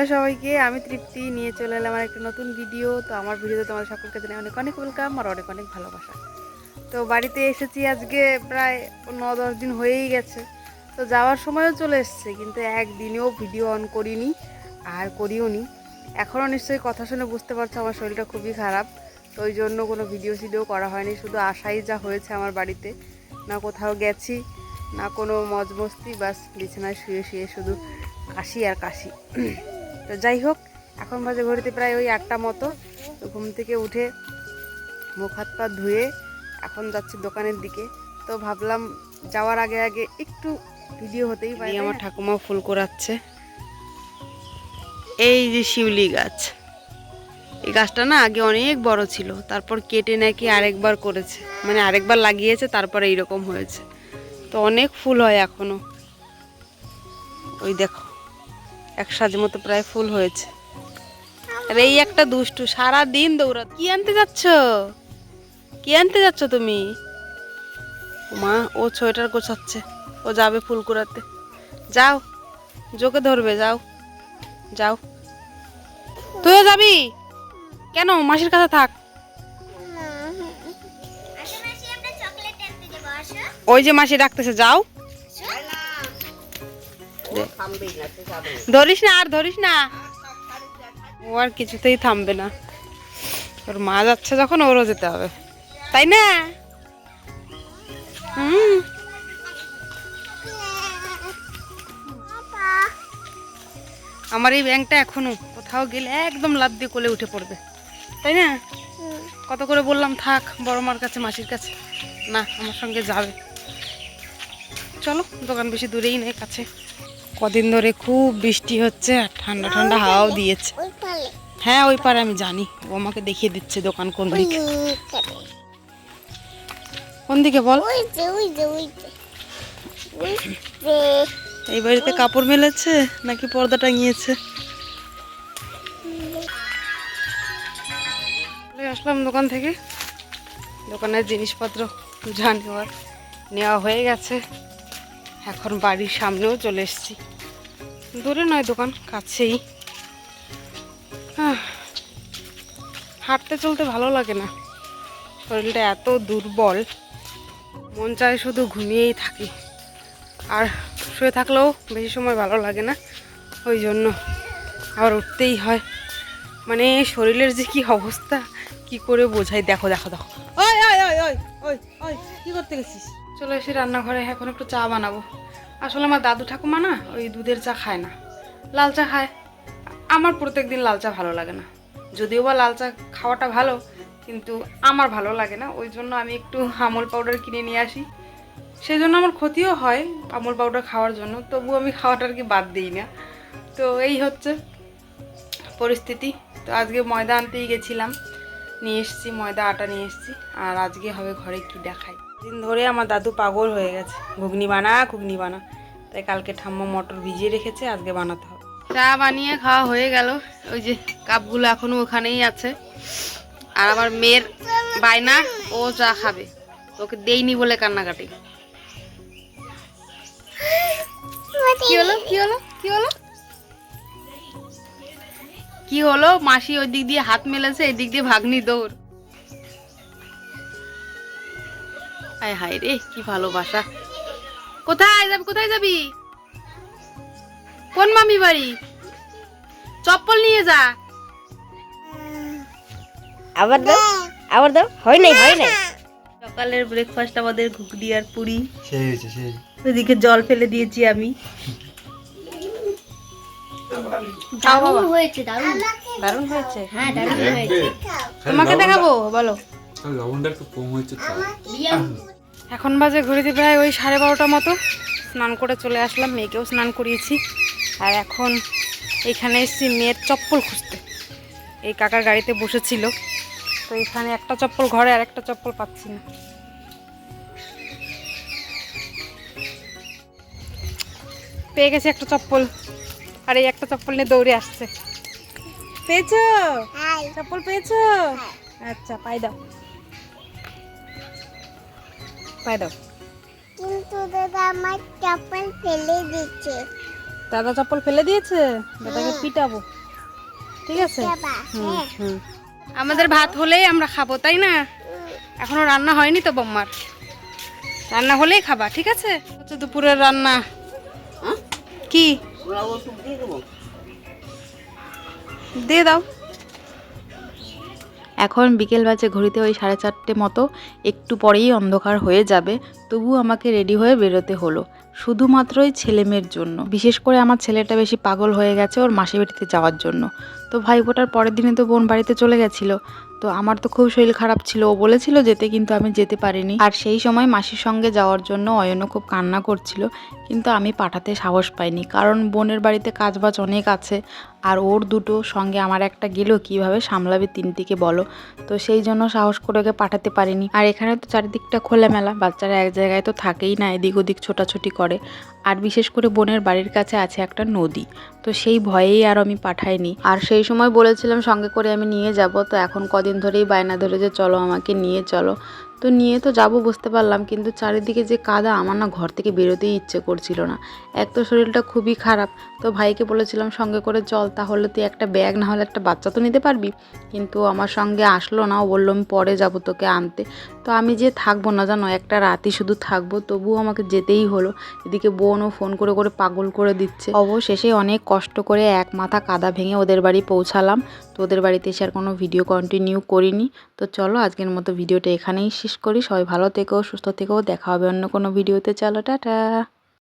High সবাইকে, আমি তৃপ্তি নিয়ে চলে এলাম আমার একটা নতুন ভিডিও। তো আমার ভিডিওতে তোমাদের সকলকে জানাই অনেক অনেক ওয়েলকাম আর অনেক অনেক ভালোবাসা। তো বাড়িতে এসেছি আজকে প্রায় 9-10 দিন হয়েই গেছে। তো যাওয়ার সময়ও চলে এসছে, কিন্তু একদিনেও ভিডিও অন করিনি আর করিও নি। এখনও নিশ্চয়ই কথা শুনে বুঝতে পারছো আমার শরীরটা খুবই খারাপ। তো ওই জন্য কোনো ভিডিও করা হয়নি, শুধু আসাই যা হয়েছে আমার বাড়িতে। না কোথাও গেছি, না কোনো মজ মস্তি, বাস বিছানায় শুয়ে শুয়ে শুধু কাশি আর কাশি। তো যাই হোক, এখন বাজে ঘড়িতে প্রায় ওই 8টা মতো। তো ঘুম থেকে উঠে মুখ হাত পা ধুয়ে এখন যাচ্ছি দোকানের দিকে। তো ভাবলাম যাওয়ার আগে আগে একটু ভিডিও হতেই পারে। আমার ঠাকুমা ফুল কোরাচ্ছে। এই যে শিউলি গাছ, এই গাছটা না আগে অনেক বড় ছিল, তারপর কেটে নাকি আরেকবার করেছে, মানে আরেকবার লাগিয়েছে, তারপরে এইরকম হয়েছে। তো অনেক ফুল হয় এখনো। ওই দেখো, এক সাজ মতো প্রায় ফুল হয়েছে। আর এই একটা দুষ্টু সারা দিন দৌড়া। কি আনতে যাচ্ছ? কি আনতে যাচ্ছ তুমি? মা, ও সোয়েটার গোছাচ্ছে, ও যাবে ফুল কুড়াতে। যাও, জোকে ধরবে, যাও যাও। তুইও যাবি? কেন? মাসির কাছে থাক। ওই যে মাসি ডাকতেছে, যাও। ধরিস না, আর ধরিস না। ও আর কিছুতেই থামবে না। ওর মা যাচ্ছে যখন, ওরও যেতে হবে, তাই না? আমার এই ব্যাংকটা এখনো কোথাও গেলে একদম লাফ দিয়ে কোলে উঠে পড়বে, তাই না? কত করে বললাম থাক বড় মার কাছে, মাসির কাছে, না আমার সঙ্গে যাবে। চলো, দোকান বেশি দূরেই নেই, কাছে। কদিন ধরে খুব বৃষ্টি হচ্ছে আর ঠান্ডা ঠান্ডা হাওয়াও দিয়েছে। হ্যাঁ, ওই পারে আমি জানি, ও আমাকে দেখিয়ে দিচ্ছে দোকান কোন দিকে। কোন দিকে বল? এই বাড়িতে কাপড় মেলেছে নাকি পর্দা টাঙিয়েছে? আসলাম দোকান থেকে, দোকানের জিনিসপত্র যা নেওয়া হয়ে গেছে। এখন বাড়ির সামনেও চলে এসেছি। দূরে নয় দোকান, কাছেই। হাঁটতে চলতে ভালো লাগে না, শরীরটা এত দুর্বল, মন চায় শুধু ঘুমিয়েই থাকি। আর শুয়ে থাকলেও বেশি সময় ভালো লাগে না, ওই জন্য আবার উঠতেই হয়। মানে শরীরের যে কি অবস্থা, কি করে বোঝাই। দেখো দেখো দেখো, ওই ওই ওই ওই ওই ওই কি করতে গেছিস? চলে এসে রান্নাঘরে, এখন একটু চা বানাবো। আসলে আমার দাদু ঠাকুমা না ওই দুধের চা খায় না, লাল চা খায়। আমার প্রত্যেকদিন লাল চা ভালো লাগে না, যদিও বা লাল চা খাওয়াটা ভালো, কিন্তু আমার ভালো লাগে না। ওই জন্য আমি একটু আমুল পাউডার কিনে নিয়ে আসি। সেই জন্য আমার ক্ষতিও হয় আমুল পাউডার খাওয়ার জন্য, তবু আমি খাওয়াটা আর কি বাদ দিই না। তো এই হচ্ছে পরিস্থিতি। তো আজকে ময়দা আনতেই গেছিলাম, নিয়ে এসেছি ময়দা, আটা নিয়ে এসেছি। আর আজকে হবে ঘরে কি দেখাই। দিন ধরে আমার দাদু পাগল হয়ে গেছে, ঘুগনি বানা ঘুগনি বানা। তাই কালকে ঠাম্মা মটর ভিজিয়ে রেখেছে, আজকে বানাতে হবে। চা বানিয়ে খাওয়া হয়ে গেল, ওই যে কাপগুলো এখনো ওখানেই আছে। আর আমার মেয়ের বায়না, ও চা খাবে, ওকে দেইনি বলে কান্নাকাটি। কি হলো কি হলো কি হলো কি হলো? মাসি ওই দিক দিয়ে হাত মেলেছে, এই দিক দিয়ে ভাগ্নি দৌড়। হায় হায় রে, কি ভালোবাসা। কোথায় যাবি, কোথায় যাবি? কোন মামি বাড়ি? চপ্পল নিয়ে যা। আবার দাও, আবার দাও। হয় নাই, হয় নাই। সকালের ব্রেকফাস্ট আমাদের ঘুগনি আর পুরি। সেই হয়েছে, সেই। ওইদিকে জল ফেলে দিয়েছি আমি। দারুণ হয়েছে, দারুণ দারুণ হয়েছে। হ্যাঁ, দারুণ হয়েছে। তোমাকে দেখাবো, বলো। লবণটা একটু কম হয়েছে। এখন বাজে ঘড়িতে প্রায় ওই 12:30 মতো। স্নান করে চলে আসলাম, মেয়েকেও স্নান করিয়েছি। আর এখন এইখানে এসেছি মেয়ের চপ্পল খুঁজতে। এই কাকার গাড়িতে বসেছিল, তো এখানে একটা চপ্পল ঘরে আর একটা চপ্পল পাচ্ছি না। পেয়ে গেছি একটা চপ্পল, আর এই একটা চপ্পল নিয়ে দৌড়ে আসছে। পেয়েছো চপ্পল? পেয়েছো? আচ্ছা, পাই দাও, পাই দাও। কিন্তু দাদা আমার চপ্পল ফেলে দিচ্ছে। দাদা চপ্পল ফেলে দিয়েছে, দাদাকে পিটাবো। ঠিক আছে? হুম হুম। আমাদের ভাত হলেই আমরা খাবো, তাই না? এখনো রান্না হয়নি তো বম্মার, রান্না হলেই খাবা, ঠিক আছে? হচ্ছে দুপুরের রান্না। কি দিয়ে দাও। এখন বিকেল বাজে ঘড়িতে ওই 4:30 মতো, একটু পরেই অন্ধকার হয়ে যাবে। তবু আমাকে রেডি হয়ে বেরোতে হলো, শুধুমাত্রই ছেলেমেয়ের জন্য। বিশেষ করে আমার ছেলেটা বেশি পাগল হয়ে গেছে ওর মাসির বাড়িতে যাওয়ার জন্য। তো ভাইফোঁটার পরের দিনে তো বোন বাড়িতে চলে গেছিলো। তো আমার তো খুব শরীর খারাপ ছিল, ও বলেছিল যেতে, কিন্তু আমি যেতে পারিনি। আর সেই সময় মাসির সঙ্গে যাওয়ার জন্য অয়নও খুব কান্না করছিল, কিন্তু আমি পাঠাতে সাহস পাইনি, কারণ বোনের বাড়িতে কাজবাজ অনেক আছে। আর ওর দুটো সঙ্গে আমার একটা গেলেও কীভাবে সামলাবে তিনটিকে বলো। তো সেই জন্য সাহস করে ওকে পাঠাতে পারিনি। আর এখানে তো চারিদিকটা খোলামেলা, বাচ্চারা এক জায়গায় তো থাকেই না, এদিক ওদিক ছোটাছুটি করে। আর বিশেষ করে বোনের বাড়ির কাছে আছে একটা নদী, তো সেই ভয়েই আর আমি পাঠাইনি। আর সেই সময় বলেছিলাম সঙ্গে করে আমি নিয়ে যাব, তো এখন কদিন ধরেই বায়না ধরে যে চলো আমাকে নিয়ে চলো। তো নিয়ে তো যাবো বুঝতে পারলাম, কিন্তু চারিদিকে যে কাদা, আমার না ঘর থেকে বেরোতেই ইচ্ছে করছিল না। এক তো শরীরটা খুবই খারাপ। তো ভাইকে বলেছিলাম সঙ্গে করে চল, তাহলে তুই একটা ব্যাগ না হলে একটা বাচ্চা তো নিতে পারবি। কিন্তু আমার সঙ্গে আসলো না, ও বললো আমি পরে যাবো তোকে আনতে। তো আমি যে থাকবো না জানো, একটা রাতই শুধু থাকবো, তবুও আমাকে যেতেই হলো। এদিকে বোনও ফোন করে করে পাগল করে দিচ্ছে। অবশেষে অনেক কষ্ট করে এক মাথা কাদা ভেঙে ওদের বাড়ি পৌঁছালাম। তো ওদের বাড়িতে এসে আর কোনো ভিডিও কন্টিনিউ করিনি। তো চলো আজকের মতো ভিডিওটা এখানেই শেষ করি। সবাই ভালো থেকো, সুস্থ থেকো, দেখা হবে অন্য কোনো ভিডিওতে। চলো টাটা।